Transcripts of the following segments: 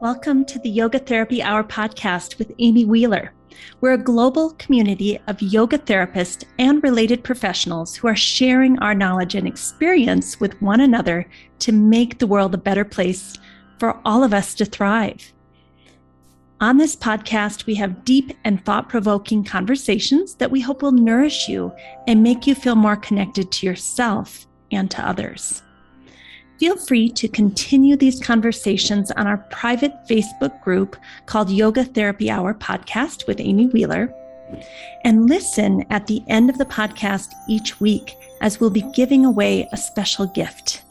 Welcome to the Yoga Therapy Hour podcast with Amy Wheeler. We're a global community of yoga therapists and related professionals who are sharing our knowledge and experience with one another to make the world a better place for all of us to thrive. On this podcast, we have deep and thought-provoking conversations that we hope will nourish you and make you feel more connected to yourself and to others. Feel free to continue these conversations on our private Facebook group called Yoga Therapy Hour Podcast with Amy Wheeler, and listen at the end of the podcast each week as we'll be giving away a special gift.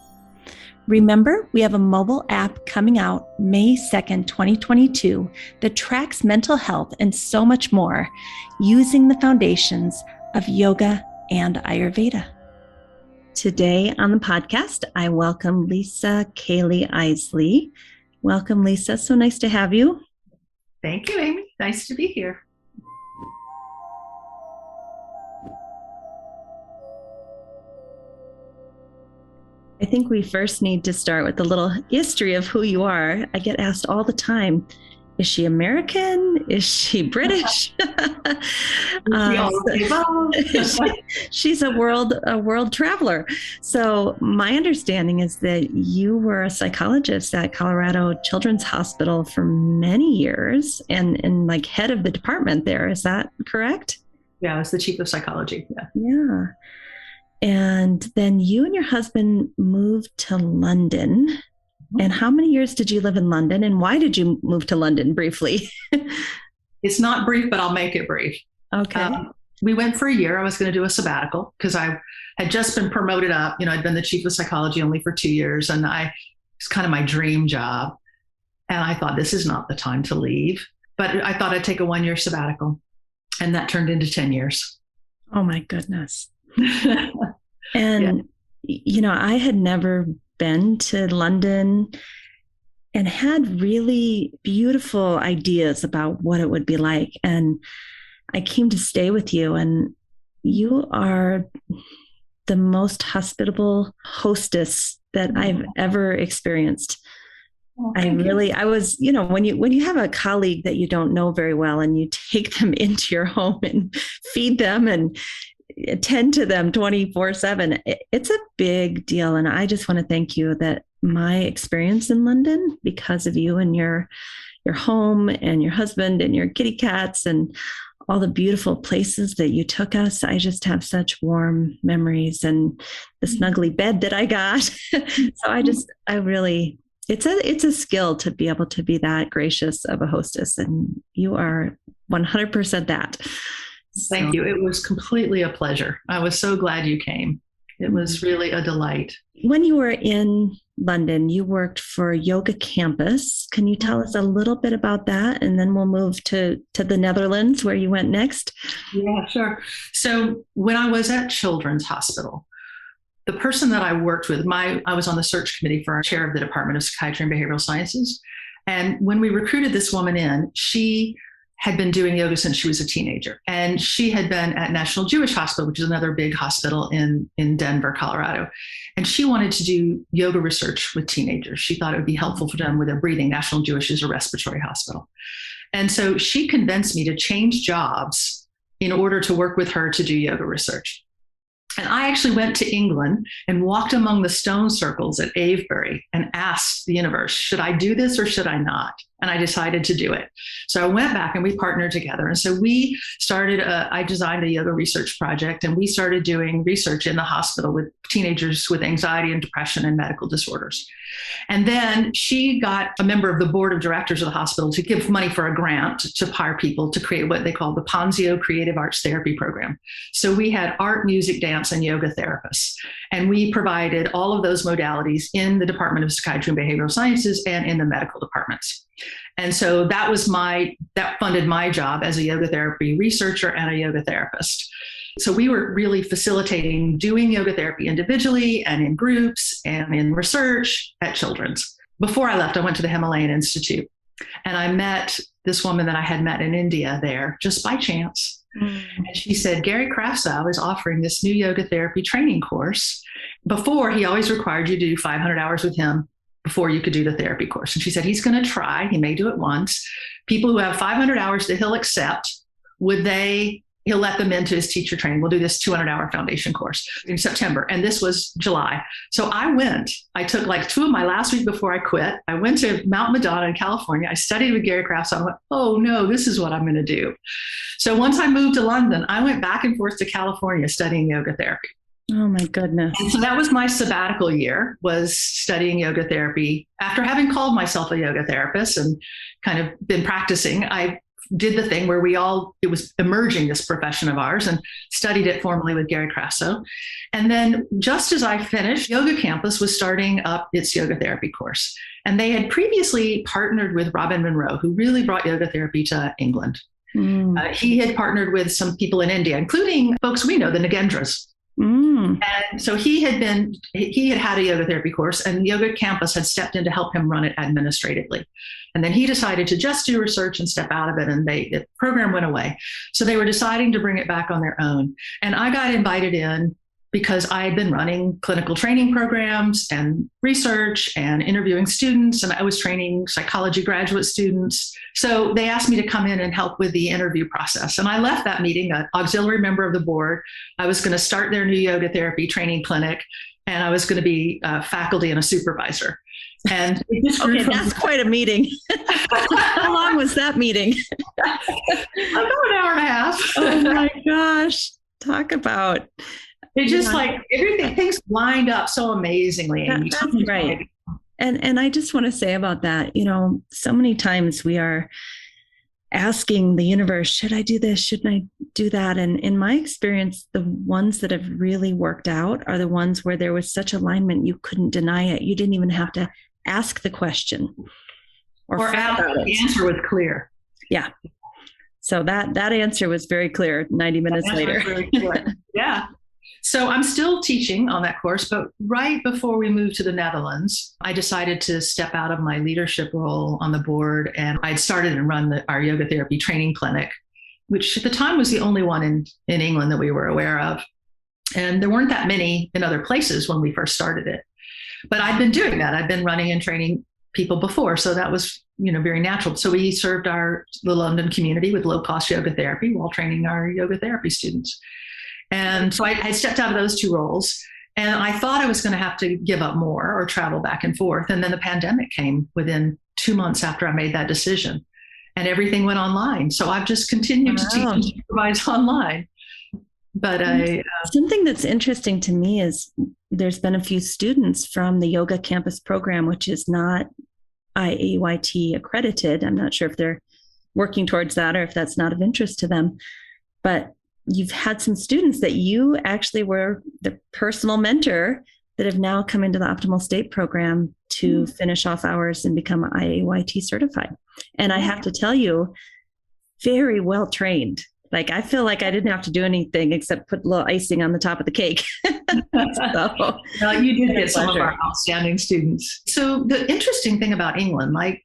Remember, we have a mobile app coming out May 2nd, 2022 that tracks mental health and so much more using the foundations of yoga and Ayurveda. Today on the podcast, I welcome Lisa Kaley-Isley. Welcome, Lisa. So nice to have you. Thank you, Amy. Nice to be here. I think we first need to start with a little history of who you are. I get asked all the time, is she American? Is she British? She's a world traveler. So my understanding is that you were a psychologist at Colorado Children's Hospital for many years and like head of the department there. Is that correct? Yeah, I was the chief of psychology. Yeah. And then you and your husband moved to London. And how many years did you live in London, and why did you move to London briefly? It's not brief, but I'll make it brief. Okay. We went for a year. I was going to do a sabbatical because I had just been promoted up. I'd been the chief of psychology only for 2 years, and it's kind of my dream job. And I thought, this is not the time to leave. But I thought I'd take a 1-year sabbatical, and that turned into 10 years. Oh, my goodness. And, I had never been to London and had really beautiful ideas about what it would be like. And I came to stay with you, and you are the most hospitable hostess that I've ever experienced. I was, when you have a colleague that you don't know very well and you take them into your home and feed them and attend to them 24/7. It's a big deal. And I just want to thank you that my experience in London, because of you and your home and your husband and your kitty cats and all the beautiful places that you took us, I just have such warm memories and the snuggly bed that I got. So it's a skill to be able to be that gracious of a hostess. And you are 100% that. Thank you. It was completely a pleasure. I was so glad you came. It was really a delight. When you were in London, you worked for Yoga Campus. Can you tell us a little bit about that? And then we'll move to the Netherlands, where you went next. Yeah, sure. So when I was at Children's Hospital, the person that I worked with, I was on the search committee for our chair of the Department of Psychiatry and Behavioral Sciences. And when we recruited this woman in, she had been doing yoga since she was a teenager. And she had been at National Jewish Hospital, which is another big hospital in Denver, Colorado. And she wanted to do yoga research with teenagers. She thought it would be helpful for them with their breathing. National Jewish is a respiratory hospital. And so she convinced me to change jobs in order to work with her to do yoga research. And I actually went to England and walked among the stone circles at Avebury and asked the universe, should I do this or should I not? And I decided to do it. So I went back and we partnered together. And so we started, I designed a yoga research project, and we started doing research in the hospital with teenagers with anxiety and depression and medical disorders. And then she got a member of the board of directors of the hospital to give money for a grant to hire people to create what they call the Ponzio Creative Arts Therapy Program. So we had art, music, dance, and yoga therapists. And we provided all of those modalities in the Department of Psychiatry and Behavioral Sciences and in the medical departments. And so that funded my job as a yoga therapy researcher and a yoga therapist. So we were really facilitating doing yoga therapy individually and in groups and in research at Children's. Before I left, I went to the Himalayan Institute, and I met this woman that I had met in India there just by chance. And she said, Gary Kraftsow is offering this new yoga therapy training course. Before, he always required you to do 500 hours with him before you could do the therapy course. And she said, he's going to try. He may do it once. People who have 500 hours that he'll accept, he'll let them into his teacher training. We'll do this 200-hour foundation course in September. And this was July. So I took like 2 of my last week before I quit. I went to Mount Madonna in California. I studied with Gary Kraftsow. I went, oh no, this is what I'm going to do. So once I moved to London, I went back and forth to California studying yoga therapy. Oh my goodness. And so that was my sabbatical year, was studying yoga therapy. After having called myself a yoga therapist and kind of been practicing, I did the thing where it was emerging, this profession of ours, and studied it formally with Gary Kraftsow. And then just as I finished, Yoga Campus was starting up its yoga therapy course. And they had previously partnered with Robin Monroe, who really brought yoga therapy to England. He had partnered with some people in India, including folks we know, the Nagendras. And so he had had a yoga therapy course, and Yoga Campus had stepped in to help him run it administratively. And then he decided to just do research and step out of it, and the program went away. So they were deciding to bring it back on their own. And I got invited in because I had been running clinical training programs and research and interviewing students, and I was training psychology graduate students. So they asked me to come in and help with the interview process. And I left that meeting an auxiliary member of the board. I was going to start their new yoga therapy training clinic, and I was going to be faculty and a supervisor. And okay, that's quite a meeting. How long was that meeting? About an hour and a half. Oh my gosh. Talk about. It's just like everything, things lined up so amazingly. That's right. And I just want to say about that, so many times we are asking the universe, should I do this? Shouldn't I do that? And in my experience, the ones that have really worked out are the ones where there was such alignment, you couldn't deny it. You didn't even have to ask the question or ask. The answer was clear. Yeah. So that answer was very clear 90 minutes later. Yeah. So I'm still teaching on that course, but right before we moved to the Netherlands, I decided to step out of my leadership role on the board, and I'd started and run our yoga therapy training clinic, which at the time was the only one in England that we were aware of. And there weren't that many in other places when we first started it. But I'd been doing that. I'd been running and training people before. So that was, very natural. So we served the London community with low-cost yoga therapy while training our yoga therapy students. And so I stepped out of those 2 roles, and I thought I was going to have to give up more or travel back and forth. And then the pandemic came within 2 months after I made that decision, and everything went online. So I've just continued to teach and supervise online. But something that's interesting to me is there's been a few students from the Yoga Campus program, which is not C-IAYT accredited. I'm not sure if they're working towards that or if that's not of interest to them, but you've had some students that you actually were the personal mentor that have now come into the Optimal State program to finish off hours and become C-IAYT certified. And I have to tell you, very well trained. Like, I feel like I didn't have to do anything except put a little icing on the top of the cake. Well, you did get some of our outstanding students. So the interesting thing about England, like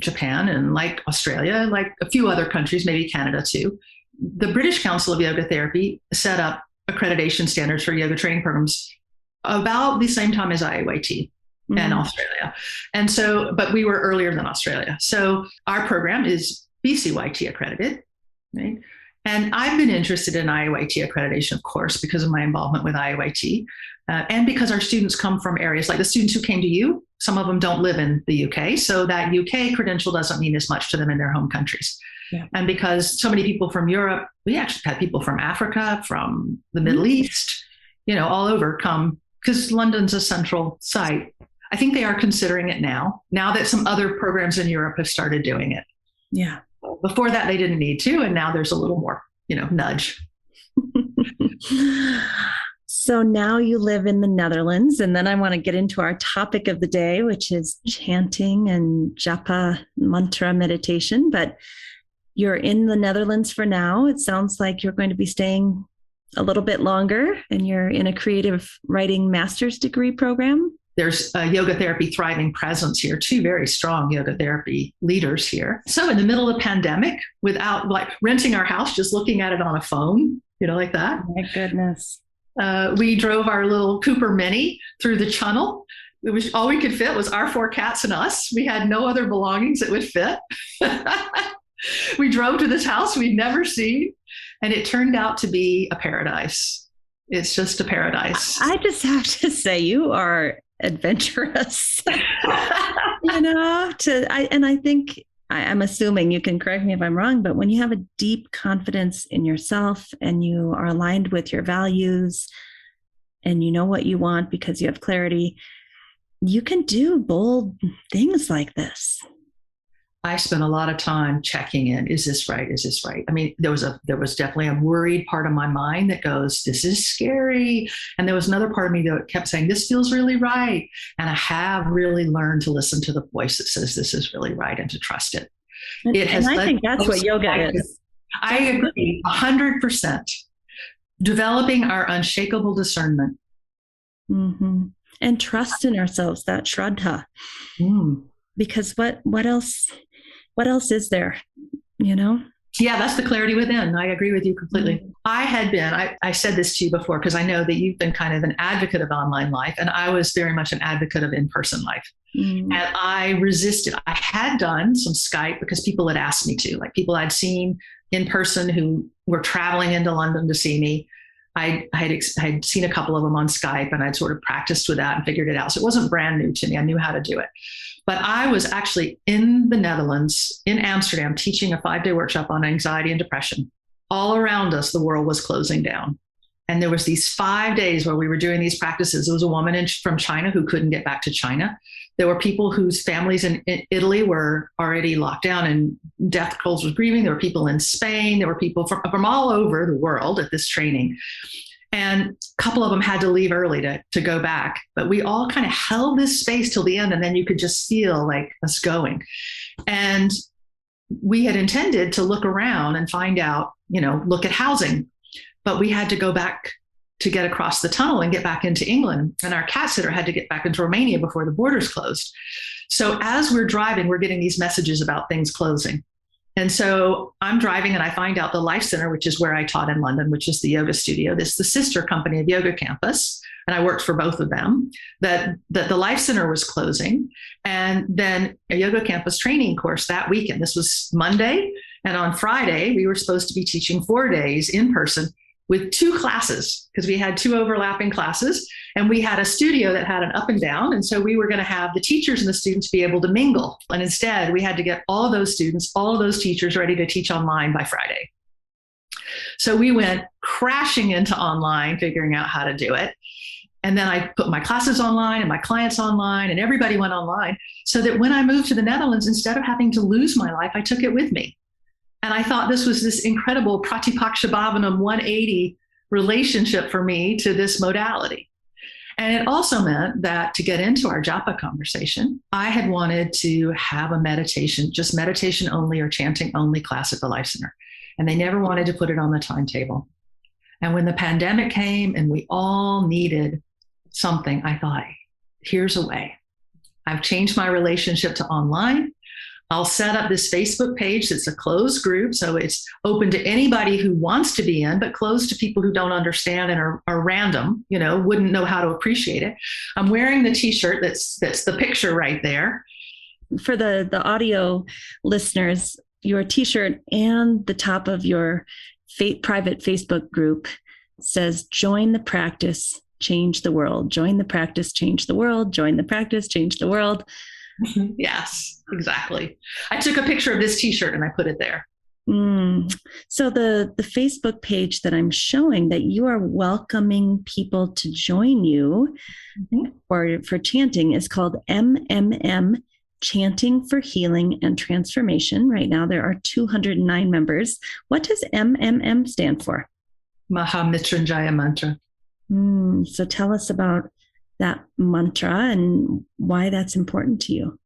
Japan and like Australia, like a few other countries, maybe Canada too, the British Council of Yoga Therapy set up accreditation standards for yoga training programs about the same time as C-IAYT and Australia. And so, but we were earlier than Australia. So our program is BCYT accredited, right? And I've been interested in C-IAYT accreditation, of course, because of my involvement with C-IAYT, and because our students come from areas like the students who came to you, some of them don't live in the UK. So that UK credential doesn't mean as much to them in their home countries. Yeah. And because so many people from Europe, we actually had people from Africa, from the Middle East, all over come, because London's a central site. I think they are considering it now that some other programs in Europe have started doing it. Yeah. Before that, they didn't need to. And now there's a little more, nudge. So now you live in the Netherlands. And then I want to get into our topic of the day, which is chanting and japa mantra meditation. But you're in the Netherlands for now. It sounds like you're going to be staying a little bit longer, and you're in a creative writing master's degree program. There's a yoga therapy thriving presence here, 2 very strong yoga therapy leaders here. So in the middle of the pandemic, without renting our house, just looking at it on a phone, like that. My goodness. We drove our little Cooper Mini through the Channel It was all we could fit was our 4 cats and us. We had no other belongings that would fit. We drove to this house we'd never seen, and it turned out to be a paradise. It's just a paradise. I just have to say, you are adventurous. I think I'm assuming, you can correct me if I'm wrong, but when you have a deep confidence in yourself and you are aligned with your values and you know what you want because you have clarity, you can do bold things like this. I spent a lot of time checking in. Is this right? Is this right? I mean, there was definitely a worried part of my mind that goes, this is scary. And there was another part of me that kept saying, this feels really right. And I have really learned to listen to the voice that says this is really right and to trust it. I think that's what yoga is. I agree 100%. Developing our unshakable discernment. Mm-hmm. And trust in ourselves, that shraddha. Because what else is there, Yeah, that's the clarity within. I agree with you completely. Mm-hmm. I said this to you before, because I know that you've been kind of an advocate of online life, and I was very much an advocate of in-person life. Mm-hmm. And I resisted. I had done some Skype because people had asked me to, like people I'd seen in person who were traveling into London to see me. I had seen a couple of them on Skype, and I'd sort of practiced with that and figured it out. So it wasn't brand new to me. I knew how to do it. But I was actually in the Netherlands, in Amsterdam, teaching a 5-day workshop on anxiety and depression. All around us, the world was closing down. And there was these 5 days where we were doing these practices. There was a woman from China who couldn't get back to China. There were people whose families in Italy were already locked down and death tolls was grieving. There were people in Spain. There were people from all over the world at this training. And a couple of them had to leave early to go back. But we all kind of held this space till the end, and then you could just feel like us going. And we had intended to look around and find out, look at housing. But we had to go back to get across the tunnel and get back into England. And our cat sitter had to get back into Romania before the borders closed. So as we're driving, we're getting these messages about things closing. And so I'm driving and I find out the Life Center, which is where I taught in London, which is the yoga studio. This is the sister company of Yoga Campus. And I worked for both of them, that the Life Center was closing. And then a Yoga Campus training course that weekend. This was Monday. And on Friday, we were supposed to be teaching 4 days in person with 2 classes, because we had 2 overlapping classes. And we had a studio that had an up and down. And so we were going to have the teachers and the students be able to mingle. And instead, we had to get all of those students, all of those teachers ready to teach online by Friday. So we went crashing into online, figuring out how to do it. And then I put my classes online and my clients online, and everybody went online, so that when I moved to the Netherlands, instead of having to lose my life, I took it with me. And I thought this was this incredible Pratipakshabhavanam 180 relationship for me to this modality. And it also meant that to get into our japa conversation, I had wanted to have a meditation, just meditation only or chanting only class at the Life Center. And they never wanted to put it on the timetable. And when the pandemic came and we all needed something, I thought, here's a way. I've changed my relationship to online. I'll set up this Facebook page that's a closed group, so it's open to anybody who wants to be in, but closed to people who don't understand and are random, wouldn't know how to appreciate it. I'm wearing the T-shirt that's the picture right there. For the audio listeners, your T-shirt and the top of your private Facebook group says, "Join the practice, change the world. Join the practice, change the world. Join the practice, change the world." Yes, exactly. I took a picture of this T-shirt and I put it there. So the Facebook page that I'm showing, that you are welcoming people to join you for chanting, is called MMM, Chanting for Healing and Transformation. Right now, there are 209 members. What does MMM stand for? Mahamrityunjaya mantra. So tell us about that mantra and why that's important to you.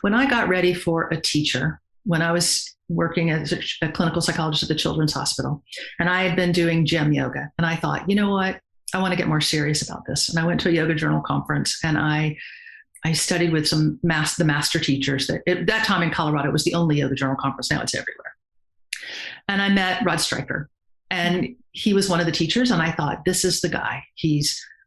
When I got ready for a teacher, when I was working as a clinical psychologist at the Children's Hospital, and I had been doing gem yoga, and I thought, you know what, I want to get more serious about this. And I went to a yoga journal conference, and I studied with the master teachers. That at that time in Colorado, it was the only yoga journal conference. Now it's everywhere. And I met Rod Stryker, and he was one of the teachers. And I thought, this is the guy.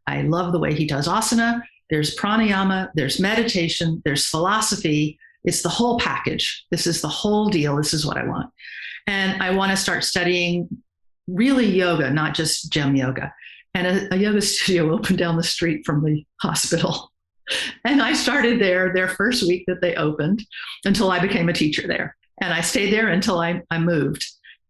I love the way he does asana. there's pranayama, there's meditation, there's philosophy. It's the whole package. This is the whole deal. This is what I want. And I want to start studying really yoga, not just gym yoga. And a yoga studio opened down the street from the hospital. And I started there their first week that they opened until I became a teacher there. And I stayed there until I moved.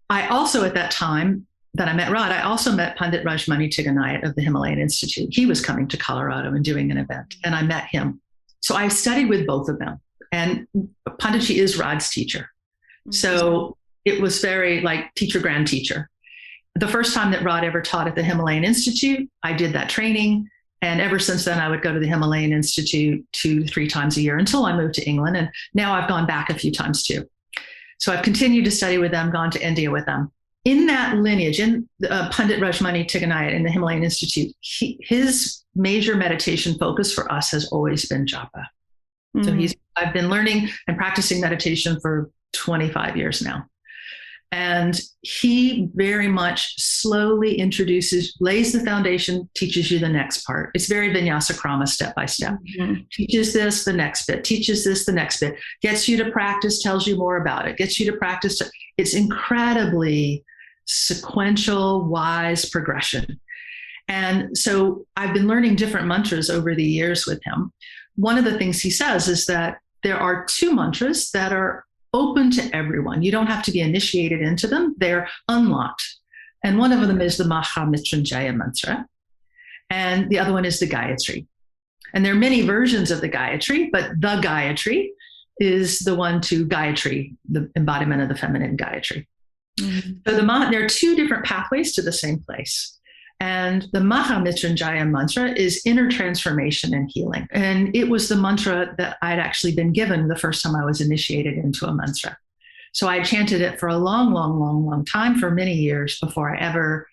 I also, at that time that I met Rod, I also met Pandit Rajmani Tigunait of the Himalayan Institute. He was coming to Colorado and doing an event, and I met him. So I studied with both of them. And Panditji is Rod's teacher. So it was very like teacher, grand teacher. The first time that Rod ever taught at the Himalayan Institute, I did that training. And ever since then, I would go to the Himalayan Institute 2-3 times a year until I moved to England. And now I've gone back a few times too. So I've continued to study with them, gone to India with them. In that lineage, in Pandit Rajmani Tigunait in the Himalayan Institute, his major meditation focus for us has always been japa. So I've been learning and practicing meditation for 25 years now. And he very much slowly lays the foundation, teaches you the next part. It's very vinyasa krama, step by step. Teaches this, the next bit, teaches this, the next bit, gets you to practice, tells you more about it, gets you to practice. It's incredibly sequential, wise progression. And so I've been learning different mantras over the years with him. One of the things he says is that there are 2 mantras that are open to everyone. You don't have to be initiated into them. They're unlocked. And one of them is the Mahamrityunjaya mantra. And the other one is the Gayatri. And there are many versions of the Gayatri, but the Gayatri is the one to Gayatri, the embodiment of the feminine Gayatri. So there are 2 different pathways to the same place. And the Mahamrityunjaya mantra is inner transformation and healing. And it was the mantra that I'd actually been given the first time I was initiated into a mantra. So I chanted it for a long time, for many years before I ever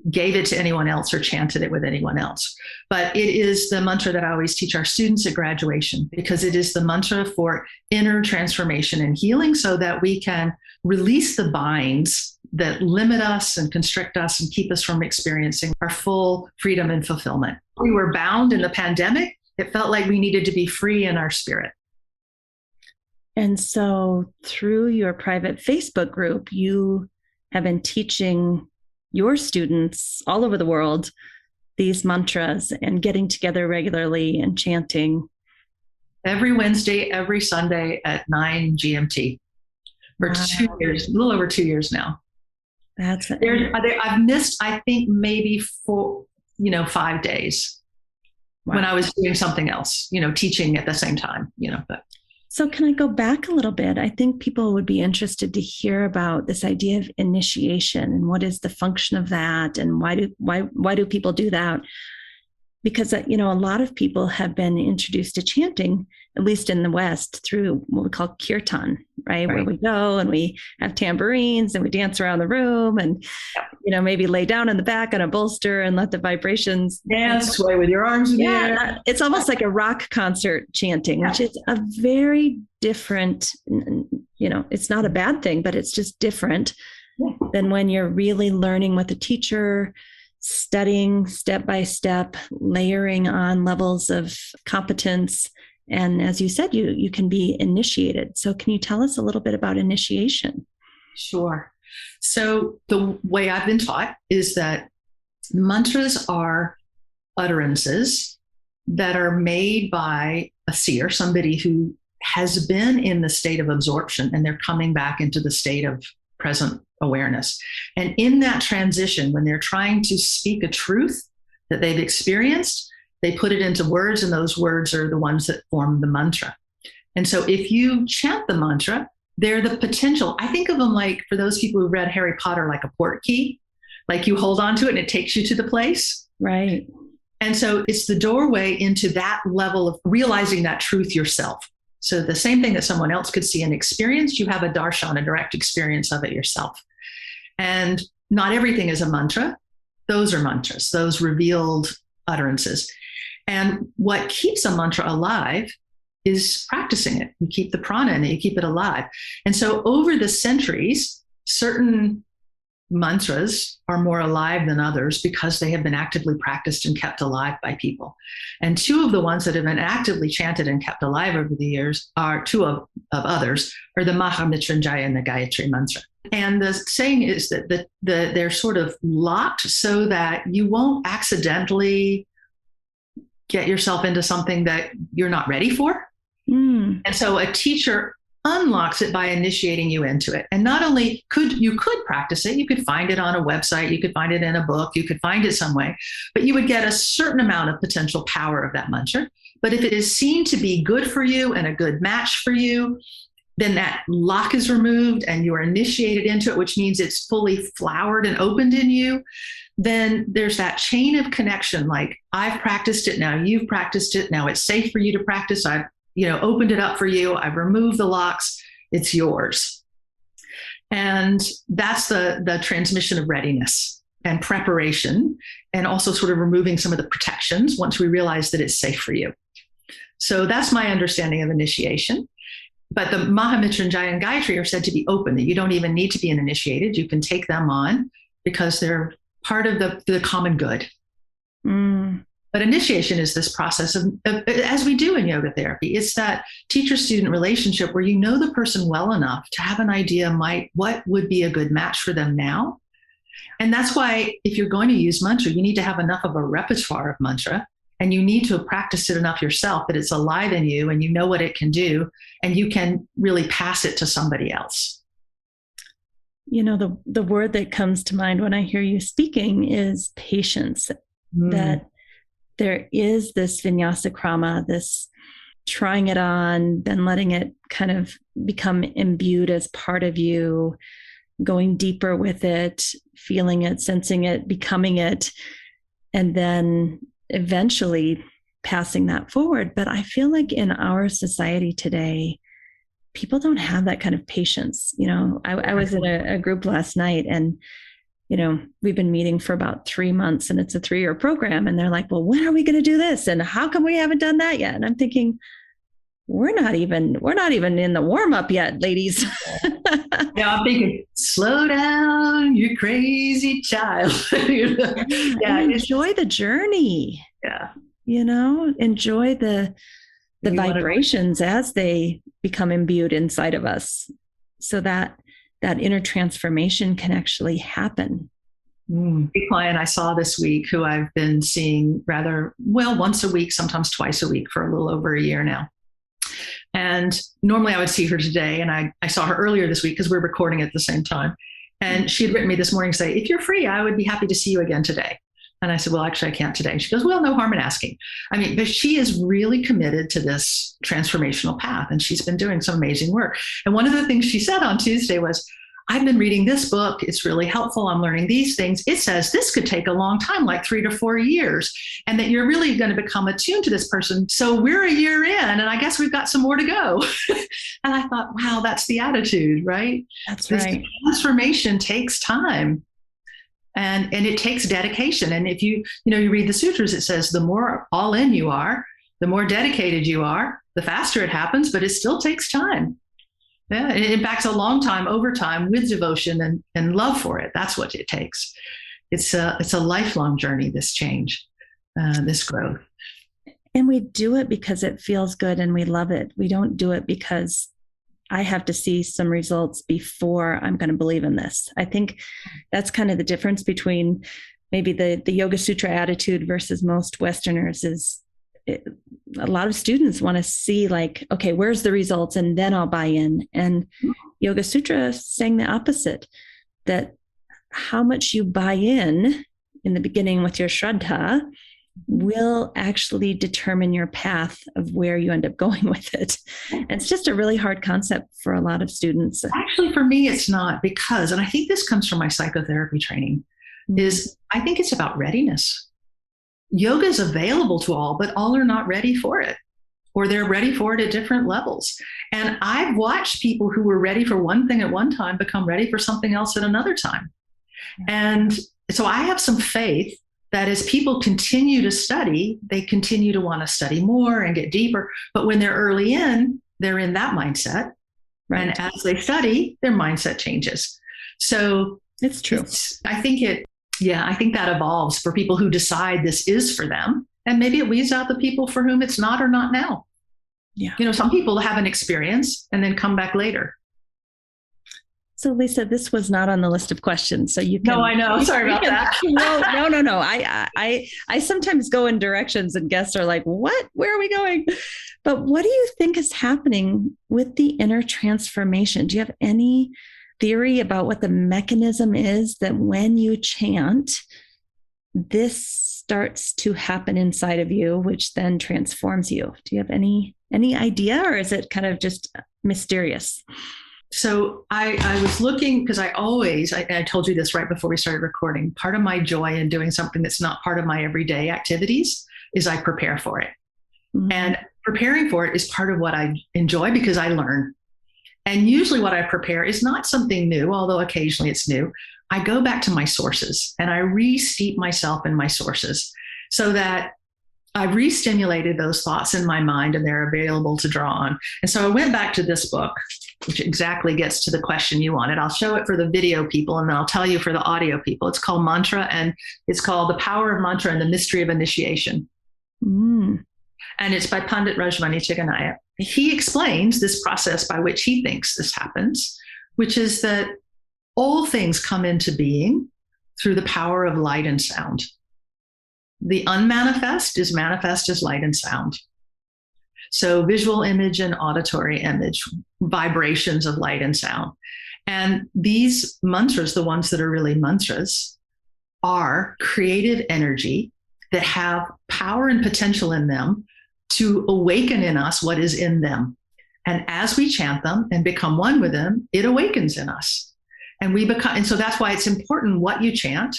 gave it to anyone else or chanted it with anyone else. But it is the mantra that I always teach our students at graduation, because it is the mantra for inner transformation and healing, so that we can release the binds that limit us and constrict us and keep us from experiencing our full freedom and fulfillment. We were bound in the pandemic. It felt like we needed to be free in our spirit. And so through your private Facebook group, you have been teaching your students all over the world these mantras and getting together regularly and chanting. Every Wednesday, every Sunday at 9 GMT for 2 years, a little over 2 years now. That's it. I've missed, I think, maybe 5 days when I was doing something else, teaching at the same time, but. So can I go back a little bit? I think people would be interested to hear about this idea of initiation and what is the function of that, and why do people do that? Because a lot of people have been introduced to chanting, at least in the West, through what we call kirtan, right? Where we go and we have tambourines and we dance around the room and maybe lay down in the back on a bolster and let the vibrations dance, sway with your arms in the air. It's almost like a rock concert chanting, which is a very different, it's not a bad thing, but it's just different than when you're really learning with a teacher, studying step by step, layering on levels of competence. And as you said, you can be initiated. So can you tell us a little bit about initiation? Sure. So the way I've been taught is that mantras are utterances that are made by a seer, somebody who has been in the state of absorption and they're coming back into the state of present awareness. And in that transition, when they're trying to speak a truth that they've experienced, they put it into words, and those words are the ones that form the mantra. And so if you chant the mantra, they're the potential. I think of them like, for those people who read Harry Potter, like a port key, like you hold on to it and it takes you to the place. Right. And so it's the doorway into that level of realizing that truth yourself. So the same thing that someone else could see and experience, you have a darshan, a direct experience of it yourself. And not everything is a mantra. Those are mantras, those revealed utterances. And what keeps a mantra alive is practicing it. You keep the prana in it, you keep it alive. And so over the centuries, certain mantras are more alive than others because they have been actively practiced and kept alive by people. And two of the ones that have been actively chanted and kept alive over the years are two of others are the Mahamrittyunjaya and the Gayatri mantra. And the saying is that they're sort of locked so that you won't accidentally get yourself into something that you're not ready for. And so a teacher unlocks it by initiating you into it. And not only could practice it, you could find it on a website, you could find it in a book, you could find it some way, but you would get a certain amount of potential power of that mantra. But if it is seen to be good for you and a good match for you, then that lock is removed and you are initiated into it, which means it's fully flowered and opened in you. Then there's that chain of connection. Like, I've practiced it, now you've practiced it, now it's safe for you to practice. I've opened it up for you. I've removed the locks. It's yours. And that's the transmission of readiness and preparation, and also sort of removing some of the protections once we realize that it's safe for you. So that's my understanding of initiation. But the Mahamrittyunjaya and Gayatri are said to be open, that you don't even need to be an initiated. You can take them on because they're part of the common good. But initiation is this process of, as we do in yoga therapy, it's that teacher-student relationship where you know the person well enough to have an idea what would be a good match for them now. And that's why if you're going to use mantra, you need to have enough of a repertoire of mantra, and you need to have practiced it enough yourself that it's alive in you and you know what it can do, and you can really pass it to somebody else. The word that comes to mind when I hear you speaking is patience. That there is this vinyasa krama, this trying it on, then letting it kind of become imbued as part of you, going deeper with it, feeling it, sensing it, becoming it, and then eventually passing that forward. But I feel like in our society today, people don't have that kind of patience. I was in a group last night, and we've been meeting for about 3 months, and it's a 3-year program. And they're like, well, when are we going to do this? And how come we haven't done that yet? And I'm thinking, we're not even in the warm up yet, ladies. I'm thinking, slow down, you crazy child. Enjoy the journey. Yeah. Enjoy the vibrations as they become imbued inside of us, so that inner transformation can actually happen. A client I saw this week, who I've been seeing rather well once a week, sometimes twice a week for a little over a year now. And normally I would see her today, and I saw her earlier this week because we're recording at the same time. And she had written me this morning saying, if you're free, I would be happy to see you again today. And I said, well, actually, I can't today. She goes, well, no harm in asking. But she is really committed to this transformational path, and she's been doing some amazing work. And one of the things she said on Tuesday was, I've been reading this book. It's really helpful. I'm learning these things. It says this could take a long time, like 3 to 4 years, and that you're really going to become attuned to this person. So we're a year in, and I guess we've got some more to go. And I thought, wow, that's the attitude, right? That's right. This transformation takes time. And it takes dedication. And if you read the sutras, it says the more all in you are, the more dedicated you are, the faster it happens, but it still takes time. Yeah, it impacts a long time over time with devotion and love for it. That's what it takes. It's a lifelong journey, this change, this growth. And we do it because it feels good and we love it. We don't do it because I have to see some results before I'm going to believe in this. I think that's kind of the difference between maybe the Yoga Sutra attitude versus most Westerners is a lot of students want to see like, okay, where's the results? And then I'll buy in. And Yoga Sutra is saying the opposite, that how much you buy in the beginning with your Shraddha will actually determine your path of where you end up going with it. And it's just a really hard concept for a lot of students. Actually, for me, it's not, because, and I think this comes from my psychotherapy training, is I think it's about readiness. Yoga is available to all, but all are not ready for it, or they're ready for it at different levels. And I've watched people who were ready for one thing at one time become ready for something else at another time. And so I have some faith that as people continue to study, they continue to want to study more and get deeper. But when they're early in, they're in that mindset. Right. And as they study, their mindset changes. So It's true. I think that evolves for people who decide this is for them. And maybe it weeds out the people for whom it's not or not now. Yeah. Some people have an experience and then come back later. So Lisa, this was not on the list of questions. So you can. No, I know. Sorry about that. No. I sometimes go in directions and guests are like, what? Where are we going? But what do you think is happening with the inner transformation? Do you have any theory about what the mechanism is that when you chant, this starts to happen inside of you, which then transforms you? Do you have any idea, or is it kind of just mysterious? So I was looking, because I told you this right before we started recording, part of my joy in doing something that's not part of my everyday activities is I prepare for it. Mm-hmm. And preparing for it is part of what I enjoy because I learn. And usually what I prepare is not something new, although occasionally it's new. I go back to my sources and I re-steep myself in my sources so that I've re-stimulated those thoughts in my mind and they're available to draw on. And so I went back to this book, which exactly gets to the question you wanted. I'll show it for the video people and then I'll tell you for the audio people. It's called Mantra, and it's called The Power of Mantra and the Mystery of Initiation. And it's by Pandit Rajmani Tigunait. He explains this process by which he thinks this happens, which is that all things come into being through the power of light and sound. The unmanifest is manifest as light and sound. So visual image and auditory image, vibrations of light and sound. And these mantras, the ones that are really mantras, are creative energy that have power and potential in them to awaken in us what is in them. And as we chant them and become one with them, it awakens in us. And so that's why it's important what you chant,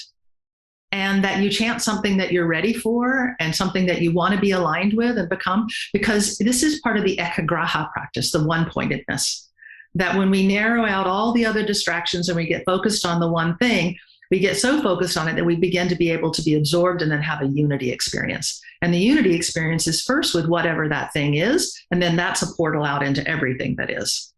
and that you chant something that you're ready for and something that you want to be aligned with and become, because this is part of the ekagraha practice, the one-pointedness, that when we narrow out all the other distractions and we get focused on the one thing, we get so focused on it that we begin to be able to be absorbed and then have a unity experience. And the unity experience is first with whatever that thing is, and then that's a portal out into everything that is.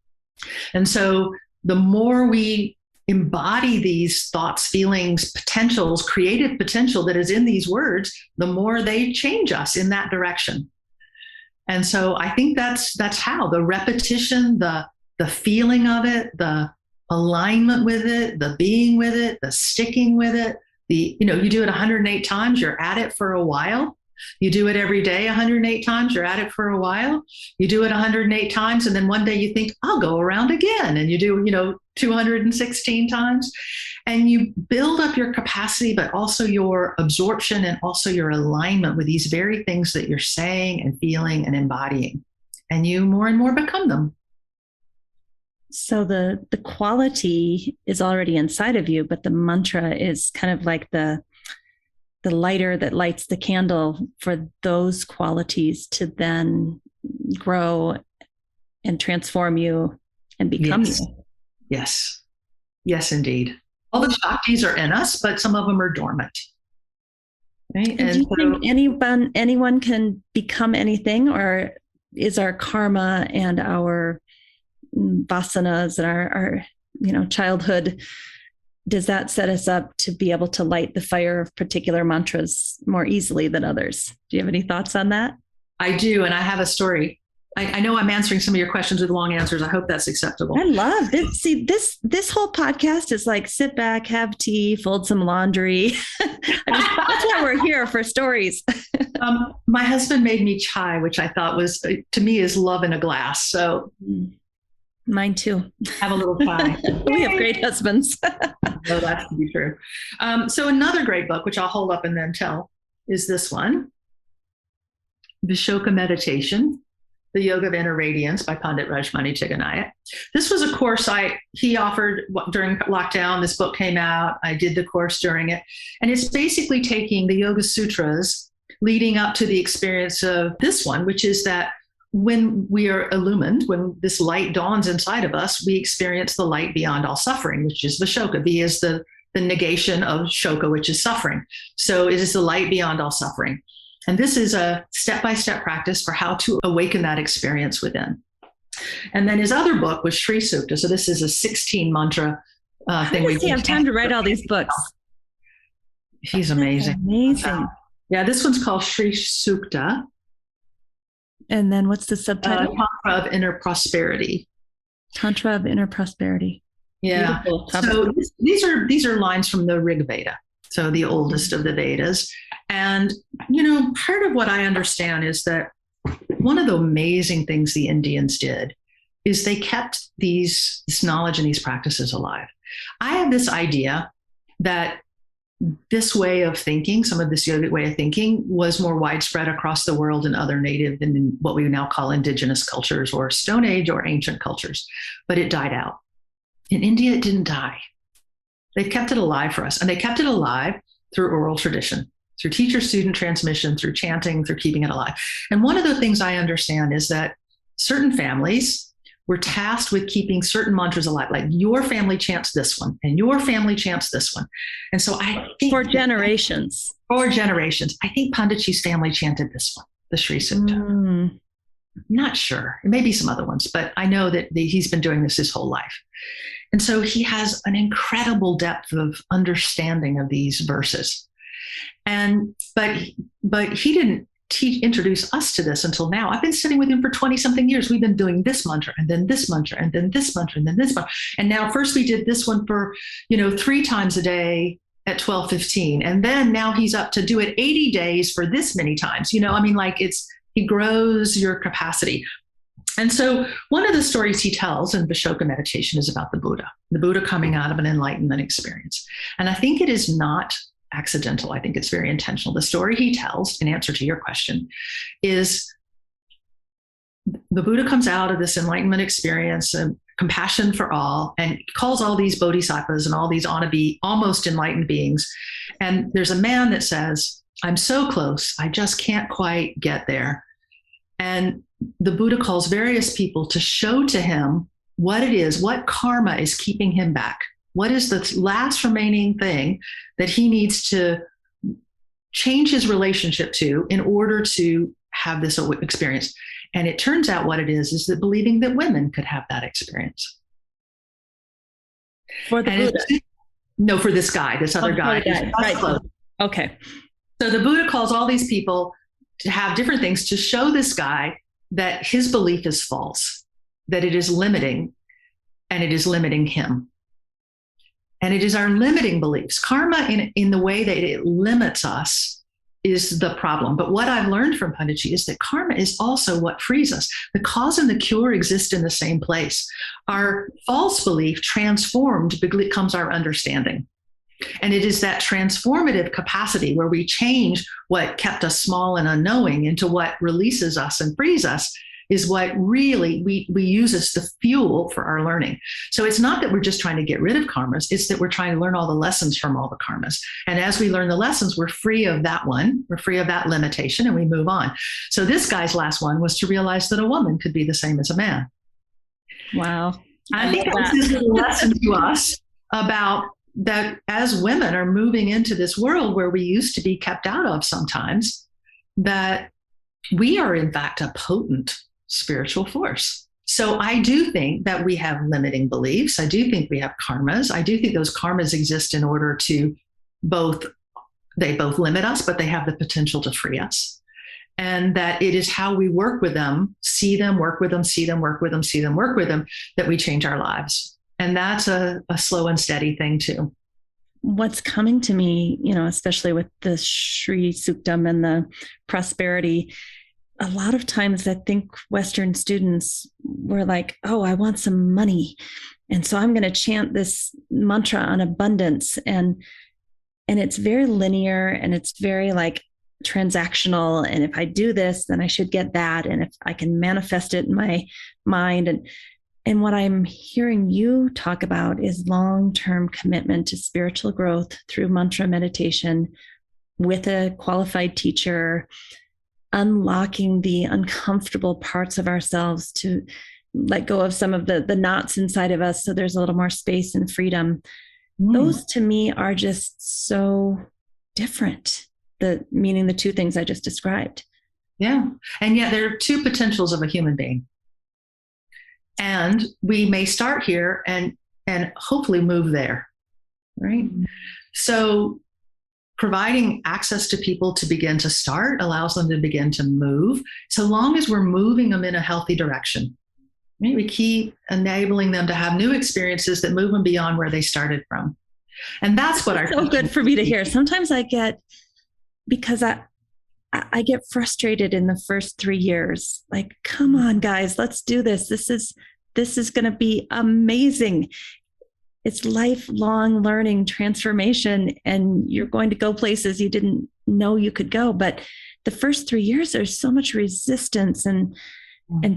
And so the more we embody these thoughts, feelings, potentials, creative potential that is in these words, the more they change us in that direction. And so I think that's how the repetition, the feeling of it, the alignment with it, the being with it, the sticking with it, you do it 108 times, you're at it for a while. You do it every day 108 times, you're at it for a while. You do it 108 times, and then one day you think, I'll go around again. And you do, 216 times. And you build up your capacity, but also your absorption and also your alignment with these very things that you're saying and feeling and embodying. And you more and more become them. So the quality is already inside of you, but the mantra is kind of like the lighter that lights the candle for those qualities to then grow and transform you and become you. Yes, indeed. All the Shaktis are in us, but some of them are dormant. Right. And do you think anyone can become anything, or is our karma and our vasanas and our childhood, does that set us up to be able to light the fire of particular mantras more easily than others? Do you have any thoughts on that? I do. And I have a story. I know I'm answering some of your questions with long answers. I hope that's acceptable. I love it. See, this whole podcast is like sit back, have tea, fold some laundry. That's why we're here, for stories. My husband made me chai, which I thought was, to me, is love in a glass. So mine too. Have a little chai. We have great husbands. No, that's to be true. So another great book, which I'll hold up and then tell, is this one, Vishoka Meditation, The Yoga of Inner Radiance by Pandit Rajmani Tigunait. This was a course he offered during lockdown. This book came out. I did the course during it. And it's basically taking the Yoga Sutras leading up to the experience of this one, which is that when we are illumined, when this light dawns inside of us, we experience the light beyond all suffering, which is Vishoka. V is the negation of Shoka, which is suffering. So it is the light beyond all suffering. And this is a step-by-step practice for how to awaken that experience within. And then his other book was Sri Sukta. So this is a 16 mantra thing. I have time to write all these books. He's amazing. Amazing. Yeah, this one's called Sri Sukta. And then what's the subtitle? Tantra of Inner Prosperity. Tantra of Inner Prosperity. Yeah. So these are lines from the Rig Veda, so the oldest of the Vedas. And, part of what I understand is that one of the amazing things the Indians did is they kept this knowledge and these practices alive. I have this idea that this way of thinking, some of this yogic way of thinking, was more widespread across the world in other native and what we now call indigenous cultures or Stone Age or ancient cultures, but it died out. In India, it didn't die. They've kept it alive for us, and they kept it alive through oral tradition, through teacher-student transmission, through chanting, through keeping it alive. And one of the things I understand is that certain families were tasked with keeping certain mantras alive, like your family chants this one and your family chants this one. And so I think for generations, I think Panditji's family chanted this one, the Sri Sukta. Not sure. It may be some other ones, but I know that he's been doing this his whole life. And so he has an incredible depth of understanding of these verses. But he didn't introduce us to this until now. I've been sitting with him for 20 something years. We've been doing this mantra and then this mantra and then this mantra and then this mantra. And now first we did this one for, 3 times a day at 12:15. And then now he's up to do it 80 days for this many times. He grows your capacity. And so one of the stories he tells in Vishoka meditation is about the Buddha coming out of an enlightenment experience. And I think it is not accidental. I think it's very intentional. The story he tells, in answer to your question, is the Buddha comes out of this enlightenment experience and compassion for all, and calls all these bodhisattvas and all these wannabe almost enlightened beings. And there's a man that says, I'm so close, I just can't quite get there. And the Buddha calls various people to show to him what it is, what karma is keeping him back. What is the last remaining thing that he needs to change his relationship to in order to have this experience? And it turns out what it is that believing that women could have that experience. For the Buddha? No, for this guy, this other guy. Right. Okay. So the Buddha calls all these people to have different things to show this guy that his belief is false, that it is limiting, and it is limiting him. And it is our limiting beliefs. Karma, in the way that it limits us, is the problem. But what I've learned from Panditji is that karma is also what frees us. The cause and the cure exist in the same place. Our false belief transformed becomes our understanding. And it is that transformative capacity where we change what kept us small and unknowing into what releases us and frees us is what really we use as the fuel for our learning. So it's not that we're just trying to get rid of karmas, it's that we're trying to learn all the lessons from all the karmas. And as we learn the lessons, we're free of that one, we're free of that limitation, and we move on. So this guy's last one was to realize that a woman could be the same as a man. Wow. I think this is a lesson to us about that as women are moving into this world where we used to be kept out of sometimes, that we are in fact a potent spiritual force. So I do think that we have limiting beliefs. I do think we have karmas. I do think those karmas exist in order to they both limit us, but they have the potential to free us. And that it is how we work with them, see them, work with them, see them, work with them, see them, work with them, that we change our lives. And that's a slow and steady thing too. What's coming to me, especially with the Sri Suktam and the prosperity, a lot of times I think Western students were like, oh, I want some money. And so I'm going to chant this mantra on abundance. And it's very linear and it's very transactional. And if I do this, then I should get that. And if I can manifest it in my mind. And what I'm hearing you talk about is long-term commitment to spiritual growth through mantra meditation with a qualified teacher, unlocking the uncomfortable parts of ourselves to let go of some of the knots inside of us so there's a little more space and freedom. Those to me are just so different, meaning the two things I just described. Yeah. And yet there are two potentials of a human being. And we may start here and and hopefully move there, right? So providing access to people to begin to start allows them to begin to move, so long as we're moving them in a healthy direction. Right? We keep enabling them to have new experiences that move them beyond where they started from. And that's what so good for me to hear. Sometimes because I get frustrated in the first 3 years. Like, come on, guys, let's do this. This is going to be amazing. It's lifelong learning, transformation, and you're going to go places you didn't know you could go. But the first 3 years, there's so much resistance, and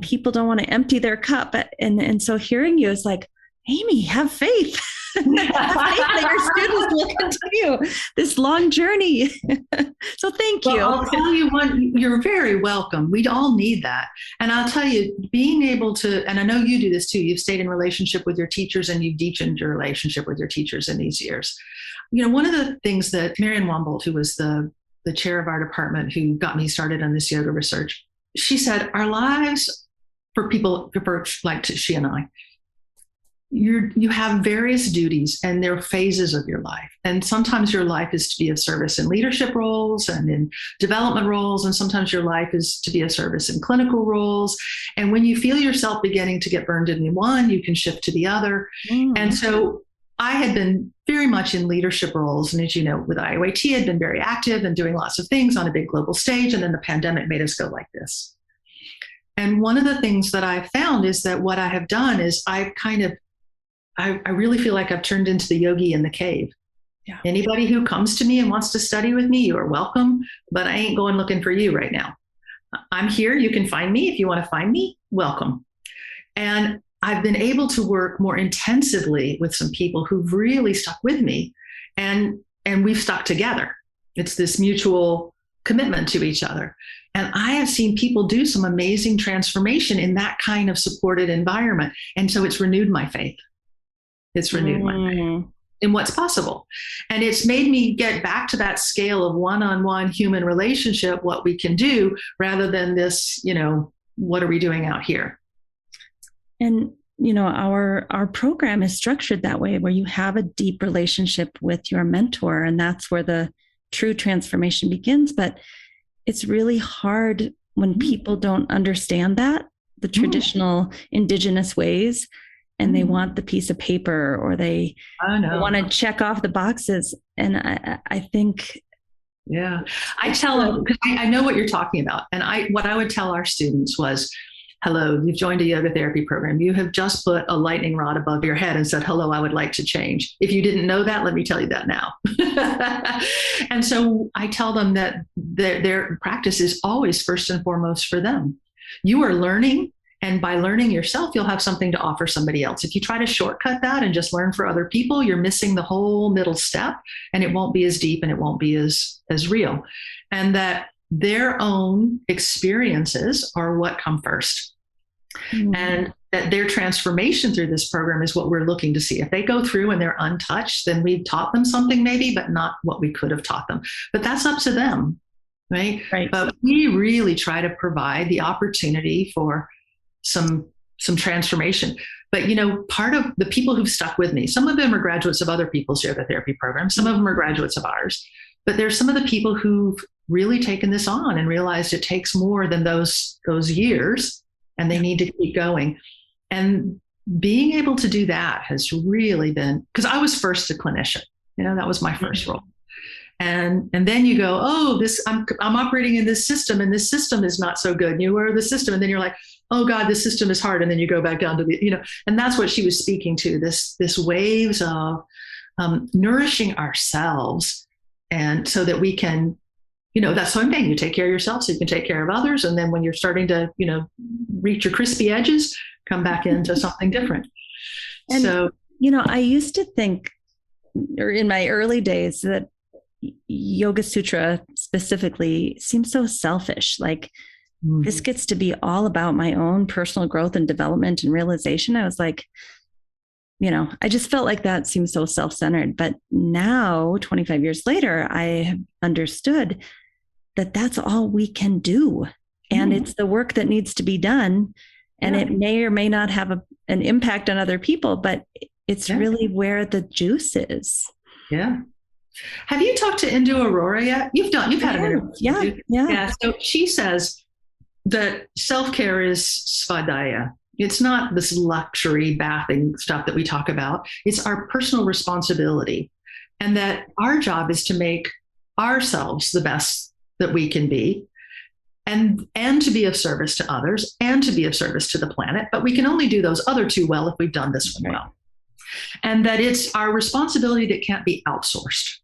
people don't want to empty their cup. And so hearing you is like, Amy, have faith. Have faith that your students will continue this long journey. So thank you. Well, I'll tell you what, you're very welcome. We all need that. And I'll tell you, being able to, and I know you do this too, you've stayed in relationship with your teachers and you've deepened your relationship with your teachers in these years. You know, one of the things that Marian Wombold, who was the chair of our department, who got me started on this yoga research, she said, our lives, for people like she and I, you have various duties, and there are phases of your life. And sometimes your life is to be of service in leadership roles and in development roles. And sometimes your life is to be of service in clinical roles. And when you feel yourself beginning to get burned in one, you can shift to the other. And so I had been very much in leadership roles. And as you know, with C-IAYT, I'd been very active and doing lots of things on a big global stage. And then the pandemic made us go like this. And one of the things that I found is that what I have done is I really feel like I've turned into the yogi in the cave. Yeah. Anybody who comes to me and wants to study with me, you are welcome, but I ain't going looking for you right now. I'm here. You can find me. If you want to find me, welcome. And I've been able to work more intensively with some people who've really stuck with me, and we've stuck together. It's this mutual commitment to each other. And I have seen people do some amazing transformation in that kind of supported environment. And so it's renewed my faith. It's renewed my faith in what's possible. And it's made me get back to that scale of one-on-one human relationship, what we can do, rather than this, what are we doing out here? And, our program is structured that way, where you have a deep relationship with your mentor, and that's where the true transformation begins. But it's really hard when people don't understand that, the traditional indigenous ways, and they want the piece of paper, or they want to check off the boxes. And I think. Yeah, I tell them, because I know what you're talking about. And what I would tell our students was, hello, you've joined a yoga therapy program. You have just put a lightning rod above your head and said, hello, I would like to change. If you didn't know that, let me tell you that now. And so I tell them that their practice is always first and foremost for them. You are learning. And by learning yourself, you'll have something to offer somebody else. If you try to shortcut that and just learn for other people, you're missing the whole middle step, and it won't be as deep and it won't be as real. And that their own experiences are what come first. And that their transformation through this program is what we're looking to see. If they go through and they're untouched, then we've taught them something maybe, but not what we could have taught them. But that's up to them, right? But we really try to provide the opportunity for some transformation. But, part of the people who've stuck with me, some of them are graduates of other people's yoga therapy programs. Some of them are graduates of ours. But there's some of the people who've really taken this on and realized it takes more than those years, and they need to keep going. And being able to do that has really been, because I was first a clinician, that was my first role. And then you go, I'm operating in this system, and this system is not so good. You were the system, and then you're like, oh God, this system is hard. And then you go back down to and that's what she was speaking to, this waves of nourishing ourselves. And so that we can, that's one thing, you take care of yourself so you can take care of others. And then when you're starting to, reach your crispy edges, come back into something different. And, so, I used to think, or in my early days, that Yoga Sutra specifically seems so selfish. Like, this gets to be all about my own personal growth and development and realization. I was like, I just felt like that seems so self-centered. But now, 25 years later, I have understood that that's all we can do. And it's the work that needs to be done. And it may or may not have an impact on other people, but it's really where the juice is. Yeah. Have you talked to Indu Aurora yet? You've had an interview. Yeah. So she says that self-care is svadhyaya. It's not this luxury bathing stuff that we talk about. It's our personal responsibility. And that our job is to make ourselves the best that we can be, and to be of service to others, and to be of service to the planet. But we can only do those other two well if we've done this one well. And that it's our responsibility that can't be outsourced.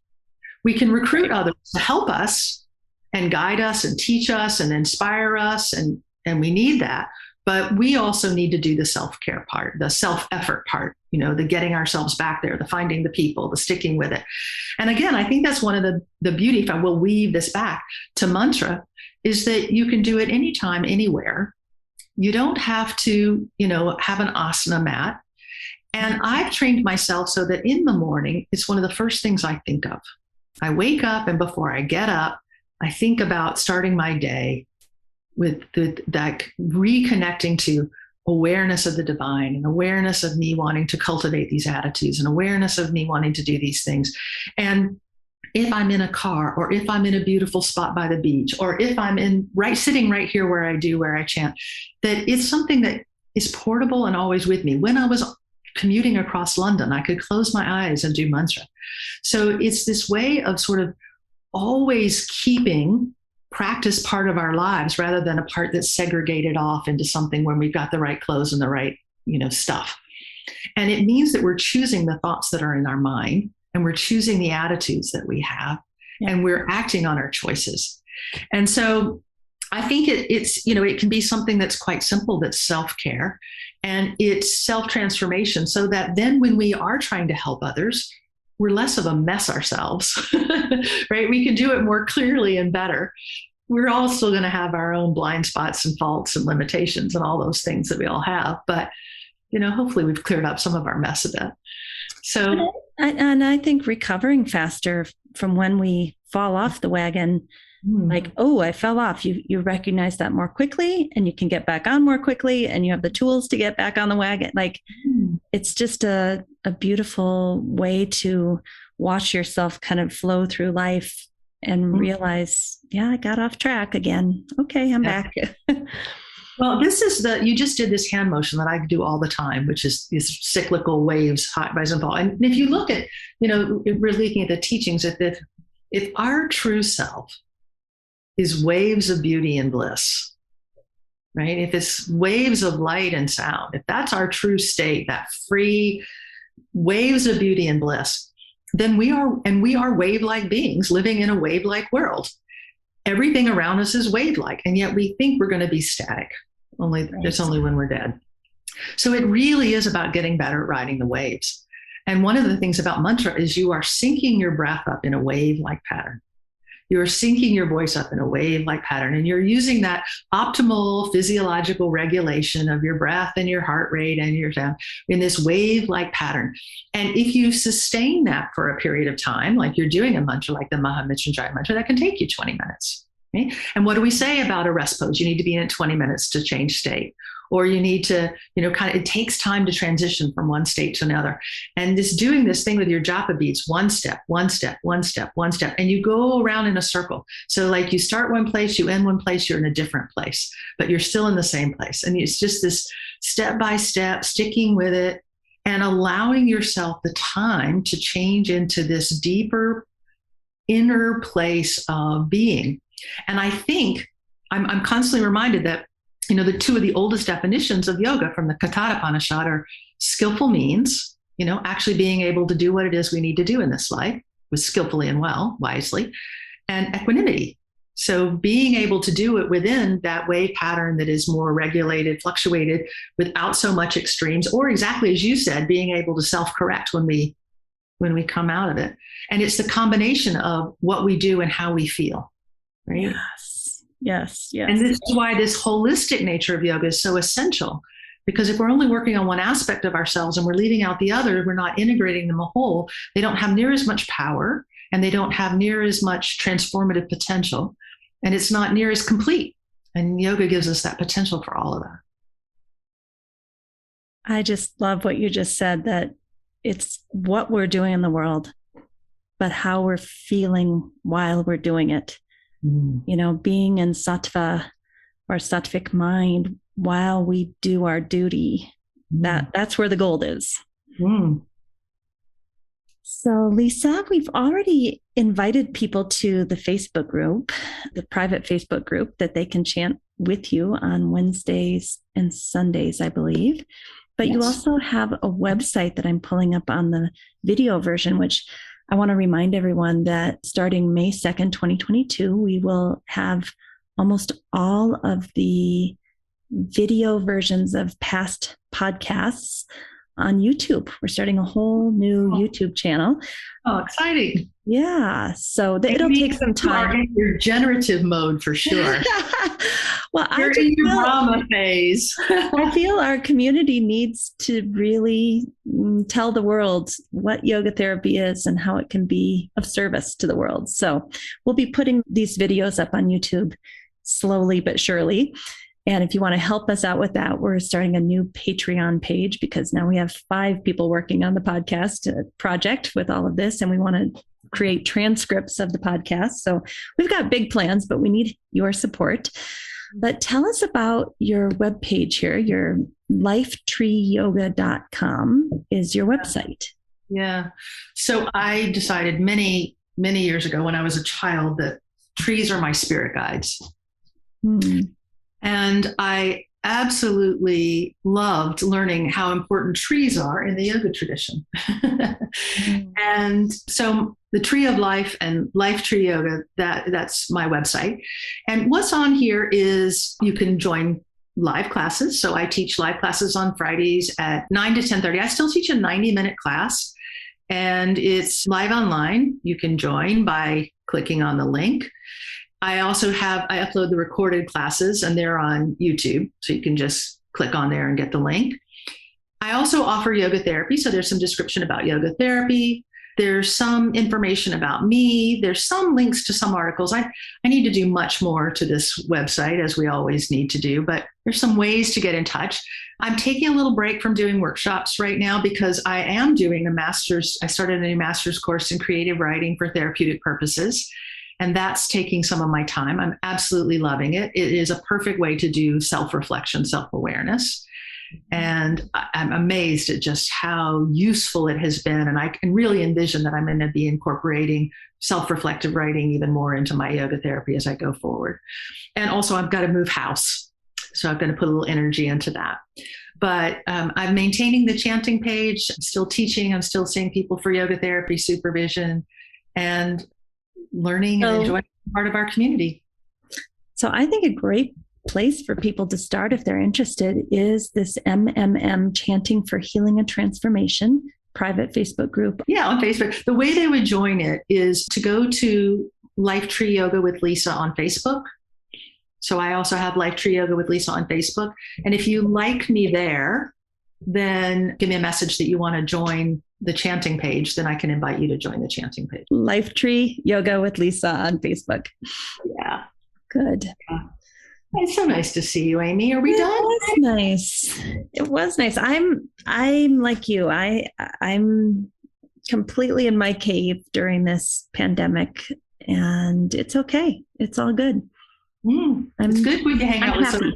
We can recruit others to help us and guide us and teach us and inspire us, and we need that. But we also need to do the self-care part, the self-effort part, the getting ourselves back there, the finding the people, the sticking with it. And again, I think that's one of the beauty, if I will weave this back to mantra, is that you can do it anytime, anywhere. You don't have to, have an asana mat. And I've trained myself so that in the morning, it's one of the first things I think of. I wake up, and before I get up, I think about starting my day with that reconnecting to awareness of the divine, and awareness of me wanting to cultivate these attitudes, and awareness of me wanting to do these things. And if I'm in a car, or if I'm in a beautiful spot by the beach, or if I'm sitting right here where I chant, that it's something that is portable and always with me. When I was commuting across London, I could close my eyes and do mantra. So it's this way of sort of always keeping practice part of our lives, rather than a part that's segregated off into something when we've got the right clothes and the right, stuff. And it means that we're choosing the thoughts that are in our mind, and we're choosing the attitudes that we have, and we're acting on our choices. And so I think it's, it can be something that's quite simple, that's self-care, and it's self-transformation, so that then when we are trying to help others, we're less of a mess ourselves, right? We can do it more clearly and better. We're all still going to have our own blind spots and faults and limitations and all those things that we all have. But, hopefully we've cleared up some of our mess a bit. So, and I think recovering faster from when we fall off the wagon, like, oh, I fell off. You recognize that more quickly, and you can get back on more quickly, and you have the tools to get back on the wagon. Like, it's just a beautiful way to watch yourself kind of flow through life and realize, I got off track again. Okay, I'm back. Well, you just did this hand motion that I do all the time, which is these cyclical waves, hot, rise and fall. And if you look at, we're looking at the teachings, if our true self is waves of beauty and bliss, right? If it's waves of light and sound, if that's our true state, that free waves of beauty and bliss, then we are wave-like beings living in a wave-like world. Everything around us is wave-like, and yet we think we're going to be static. It's only when we're dead. So it really is about getting better at riding the waves. And one of the things about mantra is you are syncing your breath up in a wave-like pattern. You're syncing your voice up in a wave-like pattern, and you're using that optimal physiological regulation of your breath and your heart rate and your sound in this wave-like pattern. And if you sustain that for a period of time, like you're doing a mantra like the Mahamrityunjaya mantra, that can take you 20 minutes. Okay? And what do we say about a rest pose? You need to be in it 20 minutes to change state. Or you need to, it takes time to transition from one state to another. And doing this thing with your japa beats, one step, one step, one step, one step, and you go around in a circle. So like you start one place, you end one place, you're in a different place, but you're still in the same place. And it's just this step by step, sticking with it and allowing yourself the time to change into this deeper inner place of being. And I think I'm constantly reminded that the two of the oldest definitions of yoga from the Katha Upanishad are skillful means, actually being able to do what it is we need to do in this life with skillfully and wisely, and equanimity. So being able to do it within that wave pattern that is more regulated, fluctuated, without so much extremes, or exactly as you said, being able to self-correct when we come out of it. And it's the combination of what we do and how we feel, right? Yes. And this is why this holistic nature of yoga is so essential, because if we're only working on one aspect of ourselves and we're leaving out the other, we're not integrating them a whole, they don't have near as much power, and they don't have near as much transformative potential, and it's not near as complete. And yoga gives us that potential for all of that. I just love what you just said, that it's what we're doing in the world, but how we're feeling while we're doing it. Being in sattva or sattvic mind while we do our duty. That's where the gold is. So, Lisa, we've already invited people to the Facebook group, the private Facebook group that they can chant with you on Wednesdays and Sundays, I believe. But you also have a website that I'm pulling up on the video version, which I want to remind everyone that starting May 2nd, 2022, we will have almost all of the video versions of past podcasts on YouTube. We're starting a whole new YouTube channel. Oh, exciting. Yeah. So it'll take some time. You are in your generative mode for sure. Well, you're in your drama phase. I feel our community needs to really tell the world what yoga therapy is and how it can be of service to the world. So we'll be putting these videos up on YouTube slowly but surely. And if you want to help us out with that, we're starting a new Patreon page because now we have 5 people working on the podcast project with all of this. And we want to create transcripts of the podcast. So we've got big plans, but we need your support. But tell us about your webpage here. Your lifetreeyoga.com is your website. Yeah. So I decided many, many years ago when I was a child that trees are my spirit guides. And I absolutely loved learning how important trees are in the yoga tradition. And so the Tree of Life and Life Tree Yoga, that's my website. And what's on here is you can join live classes. So I teach live classes on Fridays at 9 to 10:30. I still teach a 90-minute class, and it's live online. You can join by clicking on the link. I upload the recorded classes, and they're on YouTube. So you can just click on there and get the link. I also offer yoga therapy. So there's some description about yoga therapy. There's some information about me. There's some links to some articles. I need to do much more to this website, as we always need to do, but there's some ways to get in touch. I'm taking a little break from doing workshops right now because I am doing a master's. I started a new master's course in creative writing for therapeutic purposes. And that's taking some of my time. I'm absolutely loving it. It is a perfect way to do self-reflection, self-awareness. And I'm amazed at just how useful it has been. And I can really envision that I'm going to be incorporating self-reflective writing even more into my yoga therapy as I go forward. And also I've got to move house. So I'm going to put a little energy into that. But I'm maintaining the chanting page. I'm still teaching. I'm still seeing people for yoga therapy supervision and learning and enjoying part of our community. So I think a great place for people to start if they're interested is this MMM Chanting for Healing and Transformation private Facebook group. Yeah, on Facebook. The way they would join it is to go to Life Tree Yoga with Lisa on Facebook. So I also have Life Tree Yoga with Lisa on Facebook. And if you like me there, then give me a message that you want to join the chanting page, then I can invite you to join the chanting page. Life Tree Yoga with Lisa on Facebook. Yeah. Good. Yeah. It's so nice to see you, Amy. Are we done? It was nice. It was nice. I'm like you. I'm completely in my cave during this pandemic, and it's okay. It's all good. It's good we can hang out with happy. some.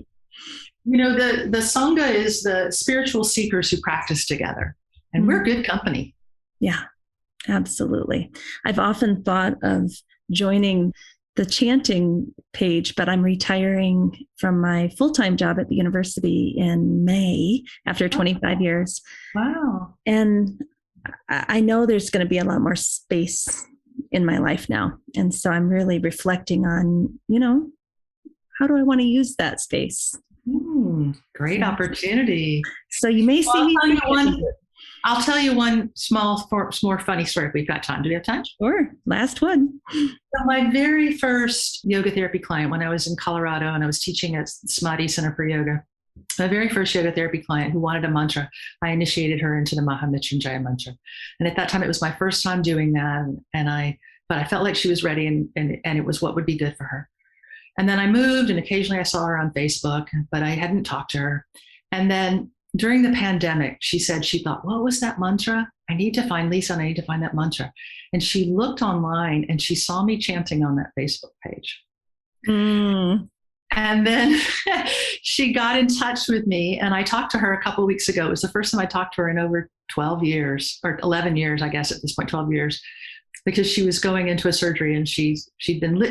The Sangha is the spiritual seekers who practice together. And we're good company. Yeah, absolutely. I've often thought of joining the chanting page, but I'm retiring from my full-time job at the university in May after 25 years. Wow. And I know there's going to be a lot more space in my life now. And so I'm really reflecting on, how do I want to use that space? Great opportunity. So you may see me. I'll tell you one more funny story if we've got time. Do we have time? Sure. Last one. So my very first yoga therapy client when I was in Colorado and I was teaching at Samadhi Center for Yoga, my very first yoga therapy client who wanted a mantra, I initiated her into the Mahamrityunjaya mantra. And at that time, it was my first time doing that. But I felt like she was ready and it was what would be good for her. And then I moved and occasionally I saw her on Facebook, but I hadn't talked to her. And then during the pandemic, she said she thought, what was that mantra? I need to find Lisa and I need to find that mantra. And she looked online and she saw me chanting on that Facebook page. And then she got in touch with me, and I talked to her a couple of weeks ago. It was the first time I talked to her in over 12 years, or 11 years, I guess at this point, 12 years, because she was going into a surgery, and she'd been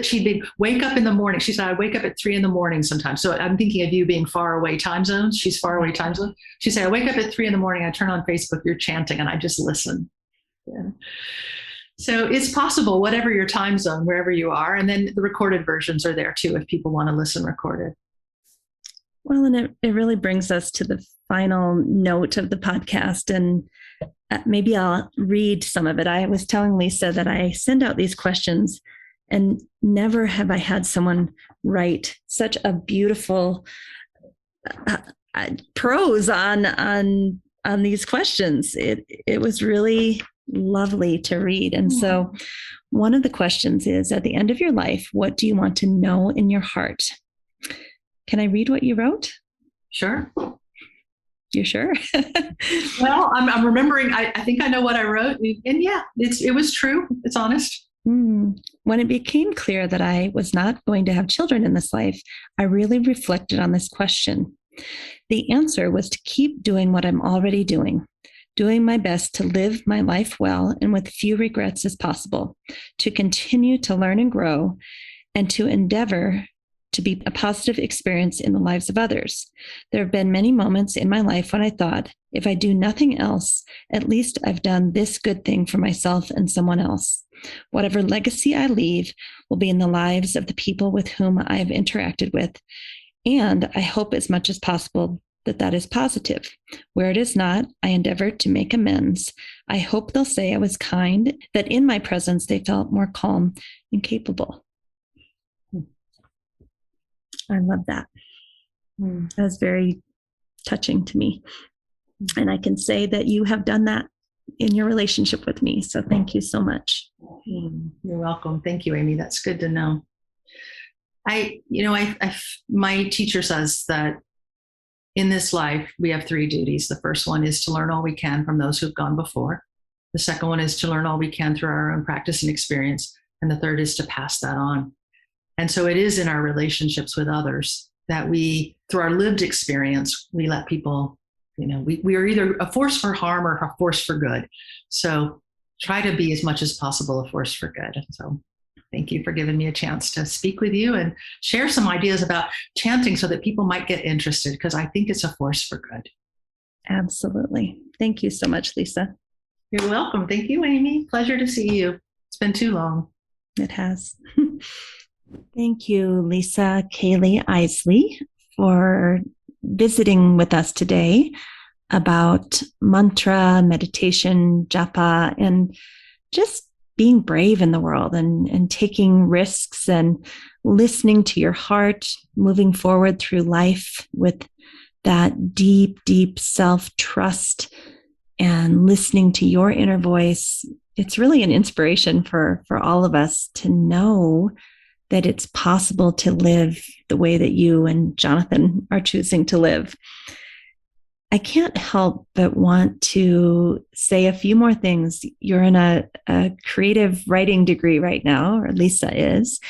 wake up in the morning. She said, I wake up at 3 a.m. sometimes. So I'm thinking of you being far away time zones. She's far away time zone. She said, I wake up at 3 a.m. I turn on Facebook, you're chanting, and I just listen. Yeah. So it's possible, whatever your time zone, wherever you are. And then the recorded versions are there too, if people want to listen recorded. Well, and it really brings us to the final note of the podcast. And maybe I'll read some of it. I was telling Lisa that I send out these questions, and never have I had someone write such a beautiful prose on these questions. It was really lovely to read. And so one of the questions is, at the end of your life, what do you want to know in your heart? Can I read what you wrote? Sure. You sure? Well, I'm remembering, I think I know what I wrote. And yeah, it was true. It's honest. When it became clear that I was not going to have children in this life, I really reflected on this question. The answer was to keep doing what I'm already doing my best to live my life well and with few regrets as possible, to continue to learn and grow, and to endeavor to be a positive experience in the lives of others. There have been many moments in my life when I thought, if I do nothing else, at least I've done this good thing for myself and someone else. Whatever legacy I leave will be in the lives of the people with whom I have interacted with, and I hope as much as possible that is positive. Where it is not, I endeavor to make amends. I hope they'll say I was kind, that in my presence they felt more calm and capable. I love that. That was very touching to me. And I can say that you have done that in your relationship with me. So thank you so much. You're welcome. Thank you, Amy. That's good to know. My teacher says that in this life, we have 3 duties. The first one is to learn all we can from those who've gone before. The second one is to learn all we can through our own practice and experience. And the third is to pass that on. And so it is in our relationships with others that we, through our lived experience, we let people, we are either a force for harm or a force for good. So try to be as much as possible a force for good. So thank you for giving me a chance to speak with you and share some ideas about chanting so that people might get interested, because I think it's a force for good. Absolutely. Thank you so much, Lisa. You're welcome. Thank you, Amy. Pleasure to see you. It's been too long. It has. Thank you, Lisa Kaley-Isley, for visiting with us today about mantra, meditation, japa, and just being brave in the world and taking risks and listening to your heart, moving forward through life with that deep, deep self-trust and listening to your inner voice. It's really an inspiration for all of us to know that it's possible to live the way that you and Jonathan are choosing to live. I can't help but want to say a few more things. You're in a creative writing degree right now, or Lisa is.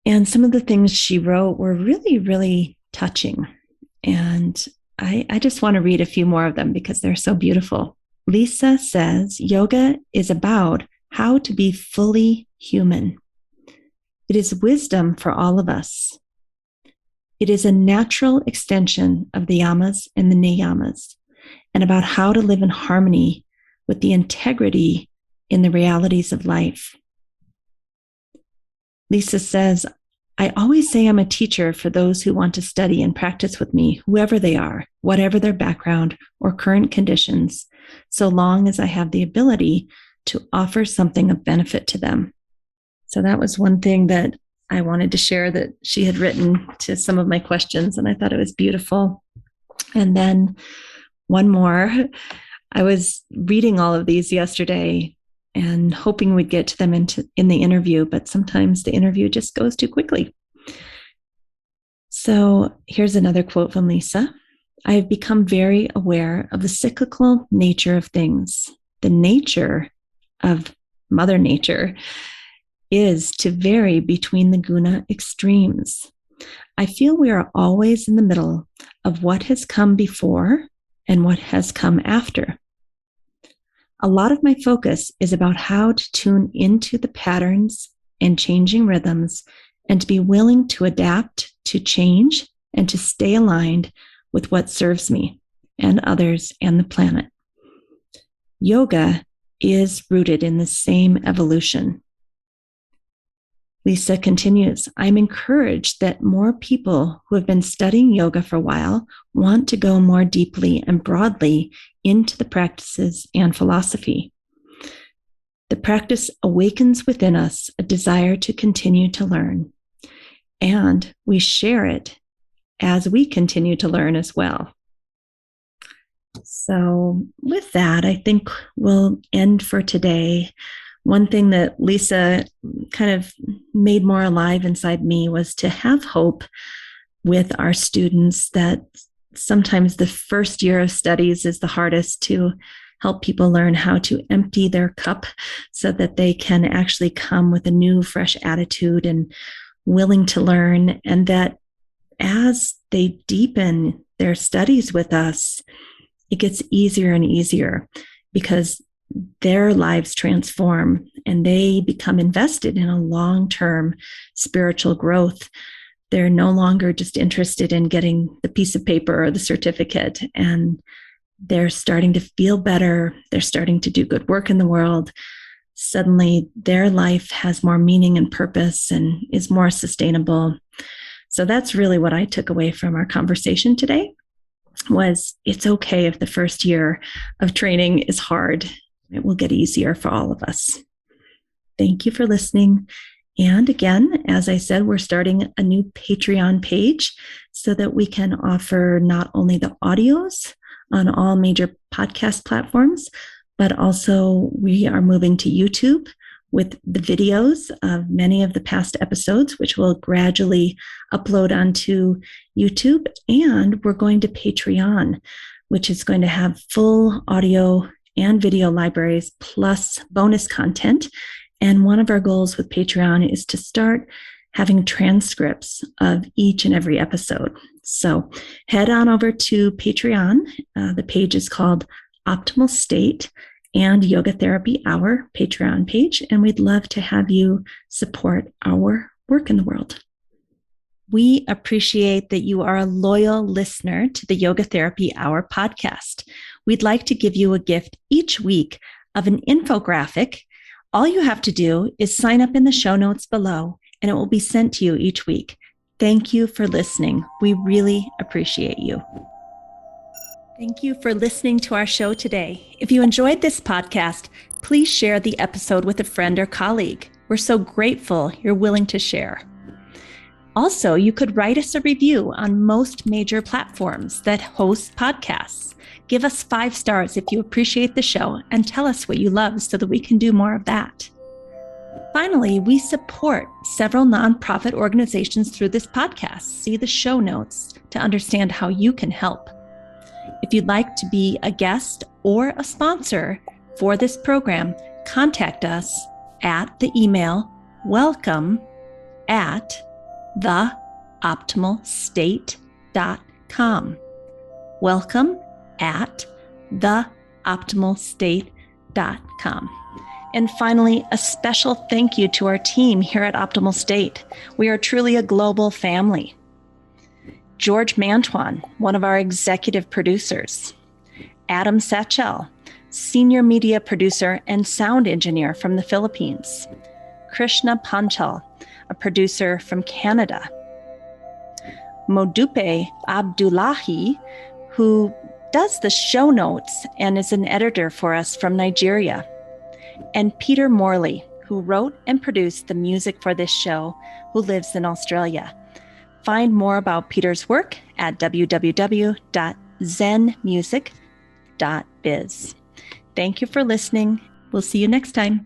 And some of the things she wrote were really, really touching. And I just want to read a few more of them because they're so beautiful. Lisa says, yoga is about how to be fully human. It is wisdom for all of us. It is a natural extension of the yamas and the niyamas, and about how to live in harmony with the integrity in the realities of life. Lisa says, I always say I'm a teacher for those who want to study and practice with me, whoever they are, whatever their background or current conditions, so long as I have the ability to offer something of benefit to them. So that was one thing that I wanted to share that she had written to some of my questions, and I thought it was beautiful. And then one more. I was reading all of these yesterday and hoping we'd get to them in the interview, but sometimes the interview just goes too quickly. So here's another quote from Lisa. I have become very aware of the cyclical nature of things. The nature of Mother Nature is to vary between the guna extremes. I feel we are always in the middle of what has come before and what has come after. A lot of my focus is about how to tune into the patterns and changing rhythms and to be willing to adapt to change and to stay aligned with what serves me and others and the planet. Yoga is rooted in the same evolution. Lisa continues, I'm encouraged that more people who have been studying yoga for a while want to go more deeply and broadly into the practices and philosophy. The practice awakens within us a desire to continue to learn, and we share it as we continue to learn as well. So with that, I think we'll end for today. One thing that Lisa kind of made more alive inside me was to have hope with our students that sometimes the first year of studies is the hardest, to help people learn how to empty their cup so that they can actually come with a new, fresh attitude and willing to learn. And that as they deepen their studies with us, it gets easier and easier because their lives transform and they become invested in a long-term spiritual growth. They're no longer just interested in getting the piece of paper or the certificate, and they're starting to feel better. They're starting to do good work in the world. Suddenly, their life has more meaning and purpose and is more sustainable. So that's really what I took away from our conversation today, was it's okay if the first year of training is hard. It will get easier for all of us. Thank you for listening. And again, as I said, we're starting a new Patreon page so that we can offer not only the audios on all major podcast platforms, but also we are moving to YouTube with the videos of many of the past episodes, which will gradually upload onto YouTube. And we're going to Patreon, which is going to have full audio and video libraries plus bonus content. And one of our goals with Patreon is to start having transcripts of each and every episode. So head on over to Patreon. The page is called Optimal State and Yoga Therapy Hour Patreon page. And we'd love to have you support our work in the world. We appreciate that you are a loyal listener to the Yoga Therapy Hour podcast. We'd like to give you a gift each week of an infographic. All you have to do is sign up in the show notes below, and it will be sent to you each week. Thank you for listening. We really appreciate you. Thank you for listening to our show today. If you enjoyed this podcast, please share the episode with a friend or colleague. We're so grateful you're willing to share. Also, you could write us a review on most major platforms that host podcasts. Give us 5 stars if you appreciate the show and tell us what you love so that we can do more of that. Finally, we support several nonprofit organizations through this podcast. See the show notes to understand how you can help. If you'd like to be a guest or a sponsor for this program, contact us at the email welcome@theoptimalstate.com. welcome@theoptimalstate.com. And finally, a special thank you to our team here at Optimal State. We are truly a global family. George Mantuan, one of our executive producers. Adam Satchel, senior media producer and sound engineer from the Philippines. Krishna Panchal, a producer from Canada. Modupe Abdullahi, who does the show notes and is an editor for us from Nigeria. And Peter Morley, who wrote and produced the music for this show, who lives in Australia. Find more about Peter's work at www.zenmusic.biz. Thank you for listening. We'll see you next time.